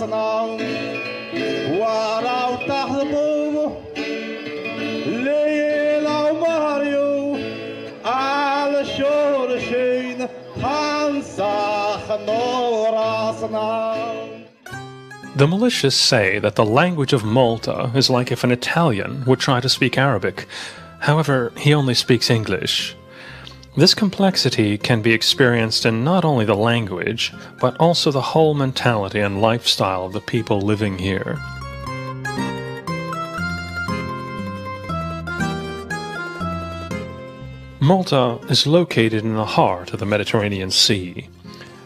rasnang waraw tahbo leelaw mario al shor shein hansach no rasnang. The malicious say that the language of Malta is like if an Italian would try to speak Arabic. However, he only speaks English. This complexity can be experienced in not only the language, but also the whole mentality and lifestyle of the people living here. Malta is located in the heart of the Mediterranean Sea,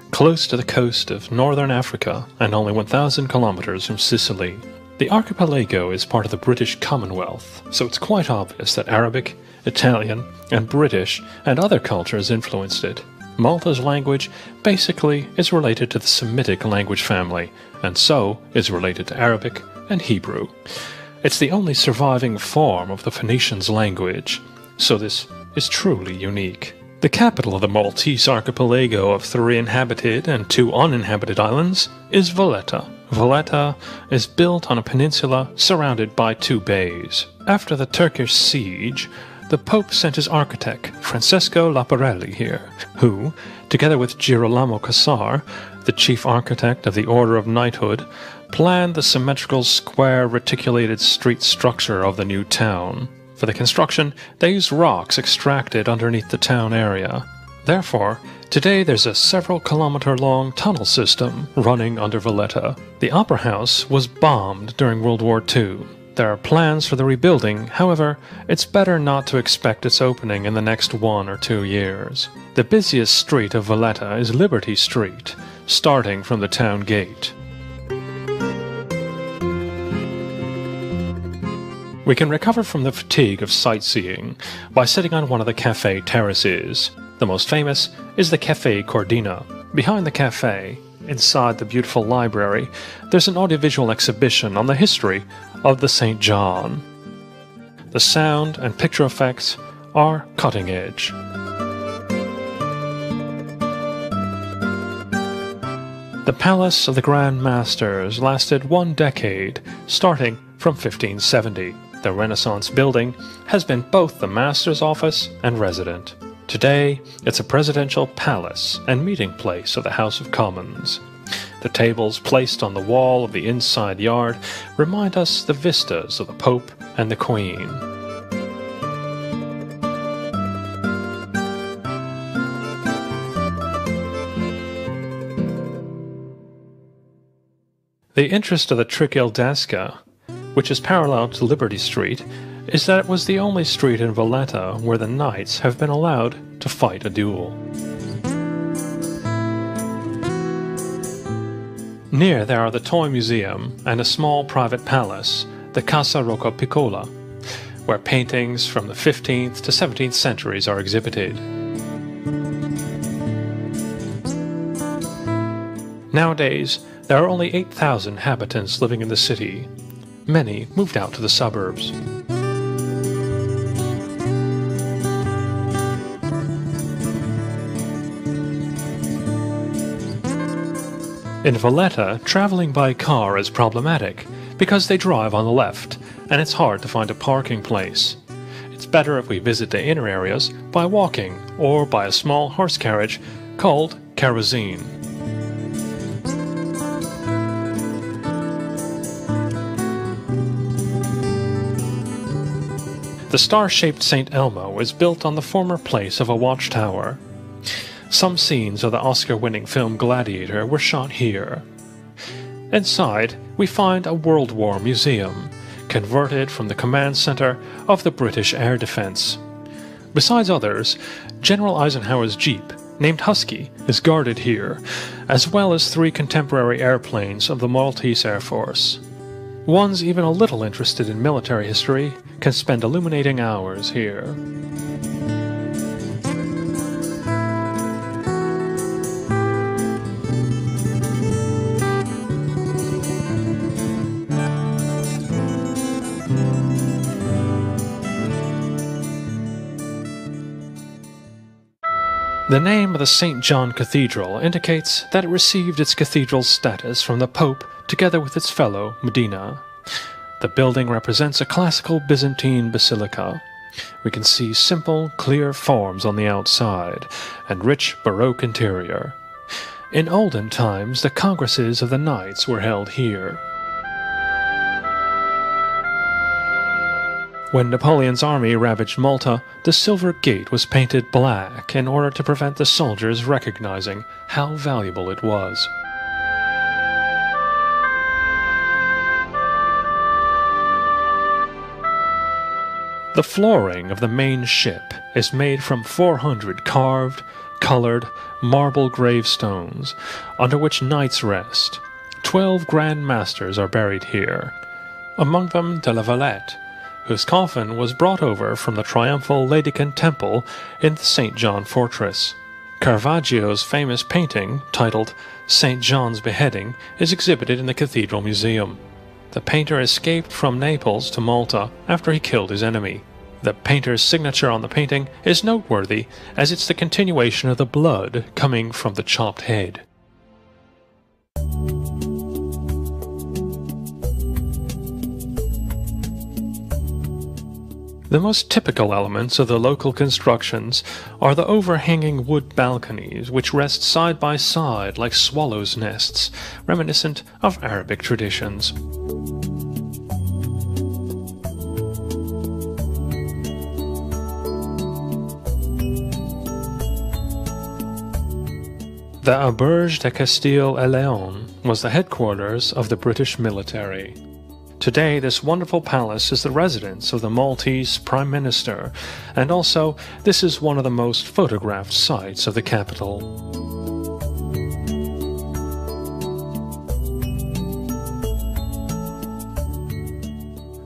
close to the coast of northern Africa and only 1,000 kilometers from Sicily. The archipelago is part of the British Commonwealth, so it's quite obvious that Arabic, Italian, and British and other cultures influenced it. Malta's language basically is related to the Semitic language family, and so is related to Arabic and Hebrew. It's the only surviving form of the Phoenicians' language, so this is truly unique. The capital of the Maltese archipelago of 3 inhabited and 2 uninhabited islands is Valletta. Valletta is built on a peninsula surrounded by 2 bays. After the Turkish siege, the Pope sent his architect, Francesco Laparelli, here, who, together with Girolamo Cassar, the chief architect of the Order of Knighthood, planned the symmetrical square reticulated street structure of the new town. For the construction, they used rocks extracted underneath the town area. Therefore, today there's a several-kilometer-long tunnel system running under Valletta. The Opera House was bombed during World War II. There are plans for the rebuilding, however, it's better not to expect its opening in the next 1 or 2 years. The busiest street of Valletta is Liberty Street, starting from the town gate. We can recover from the fatigue of sightseeing by sitting on one of the cafe terraces. The most famous is the Cafe Cordina. Behind the cafe, inside the beautiful library, there's an audiovisual exhibition on the history of the St. John. The sound and picture effects are cutting edge. The Palace of the Grand Masters lasted 1 decade, starting from 1570. The Renaissance building has been both the master's office and residence. Today, it's a presidential palace and meeting place of the House of Commons. The tables placed on the wall of the inside yard remind us the vistas of the Pope and the Queen. The interest of the Tricaldesca, which is parallel to Liberty Street, is that it was the only street in Valletta where the knights have been allowed to fight a duel. Near there are the Toy Museum and a small private palace, the Casa Rocca-Piccola, where paintings from the 15th to 17th centuries are exhibited. Nowadays, there are only 8,000 inhabitants living in the city. Many moved out to the suburbs. In Valletta, traveling by car is problematic because they drive on the left, and it's hard to find a parking place. It's better if we visit the inner areas by walking or by a small horse carriage called kerosene. The star-shaped St. Elmo is built on the former place of a watchtower. Some scenes of the Oscar-winning film Gladiator were shot here. Inside, we find a World War museum, converted from the command center of the British Air Defense. Besides others, General Eisenhower's Jeep, named Husky, is guarded here, as well as 3 contemporary airplanes of the Maltese Air Force. Ones even a little interested in military history can spend illuminating hours here. The name of the St. John Cathedral indicates that it received its cathedral status from the Pope together with its fellow Medina. The building represents a classical Byzantine basilica. We can see simple, clear forms on the outside, and rich Baroque interior. In olden times, the congresses of the knights were held here. When Napoleon's army ravaged Malta, the Silver Gate was painted black in order to prevent the soldiers recognizing how valuable it was. The flooring of the main ship is made from 400 carved, colored, marble gravestones, under which knights rest. 12 Grand Masters are buried here, among them de la Valette, whose coffin was brought over from the triumphal Laodicean temple in the St. John fortress. Caravaggio's famous painting, titled St. John's Beheading, is exhibited in the Cathedral Museum. The painter escaped from Naples to Malta after he killed his enemy. The painter's signature on the painting is noteworthy, as it's the continuation of the blood coming from the chopped head. The most typical elements of the local constructions are the overhanging wood balconies which rest side by side like swallows' nests, reminiscent of Arabic traditions. The Auberge de Castille et Leon was the headquarters of the British military. Today, this wonderful palace is the residence of the Maltese Prime Minister, and also this is one of the most photographed sites of the capital.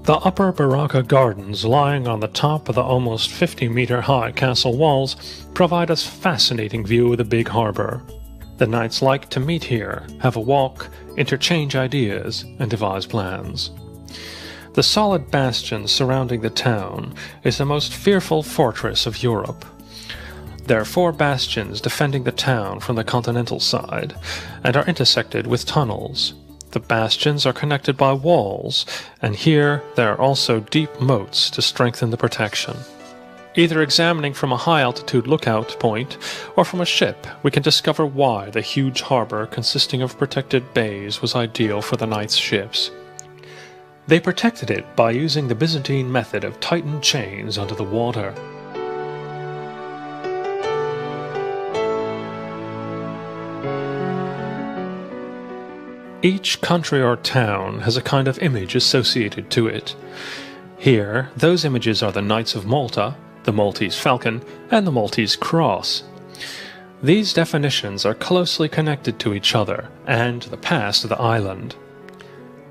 The Upper Baracca Gardens, lying on the top of the almost 50-meter-high castle walls, provide us a fascinating view of the big harbor. The knights like to meet here, have a walk, interchange ideas, and devise plans. The solid bastion surrounding the town is the most fearful fortress of Europe. There are 4 bastions defending the town from the continental side, and are intersected with tunnels. The bastions are connected by walls, and here there are also deep moats to strengthen the protection. Either examining from a high-altitude lookout point or from a ship, we can discover why the huge harbor consisting of protected bays was ideal for the knights' ships. They protected it by using the Byzantine method of tightened chains under the water. Each country or town has a kind of image associated to it. Here, those images are the Knights of Malta, the Maltese Falcon, and the Maltese Cross. These definitions are closely connected to each other and to the past of the island.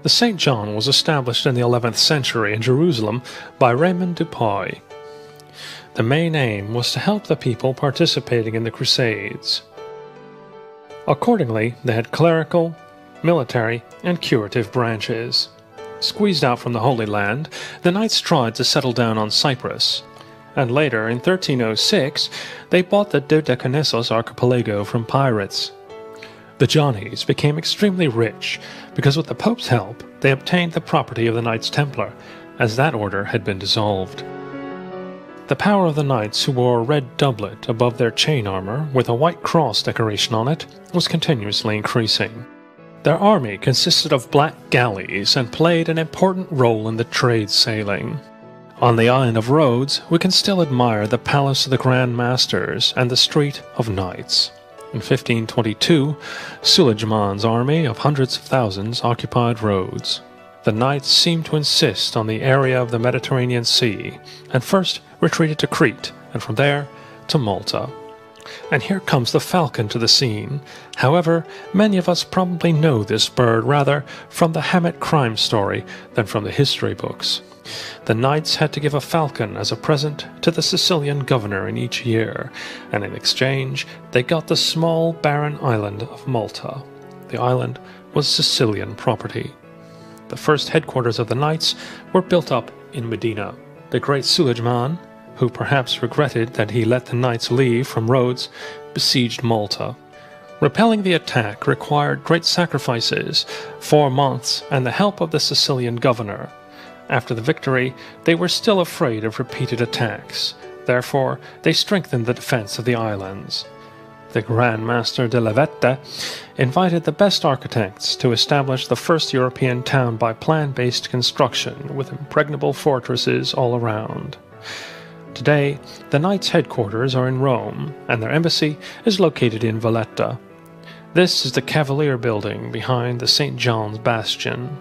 The St. John was established in the 11th century in Jerusalem by Raymond du Puy. The main aim was to help the people participating in the Crusades. Accordingly, they had clerical, military, and curative branches. Squeezed out from the Holy Land, the knights tried to settle down on Cyprus, and later, in 1306, they bought the Dodecanessos archipelago from pirates. The Johnnies became extremely rich because with the Pope's help, they obtained the property of the Knights Templar, as that order had been dissolved. The power of the knights who wore a red doublet above their chain armor with a white cross decoration on it was continuously increasing. Their army consisted of black galleys and played an important role in the trade sailing. On the island of Rhodes, we can still admire the Palace of the Grand Masters and the Street of Knights. In 1522, Suleiman's army of hundreds of thousands occupied Rhodes. The knights seemed to insist on the area of the Mediterranean Sea, and first retreated to Crete, and from there to Malta. And here comes the falcon to the scene. However, many of us probably know this bird rather from the Hammett crime story than from the history books. The knights had to give a falcon as a present to the Sicilian governor in each year, and in exchange they got the small barren island of Malta. The island was Sicilian property. The first headquarters of the knights were built up in Medina. The great Suleiman, who perhaps regretted that he let the knights leave from Rhodes, besieged Malta. Repelling the attack required great sacrifices, 4 months, and the help of the Sicilian governor. After the victory, they were still afraid of repeated attacks. Therefore, they strengthened the defense of the islands. The Grand Master de la Vette invited the best architects to establish the first European town by plan-based construction with impregnable fortresses all around. Today, the Knights' headquarters are in Rome, and their embassy is located in Valletta. This is the Cavalier building behind the St. John's Bastion.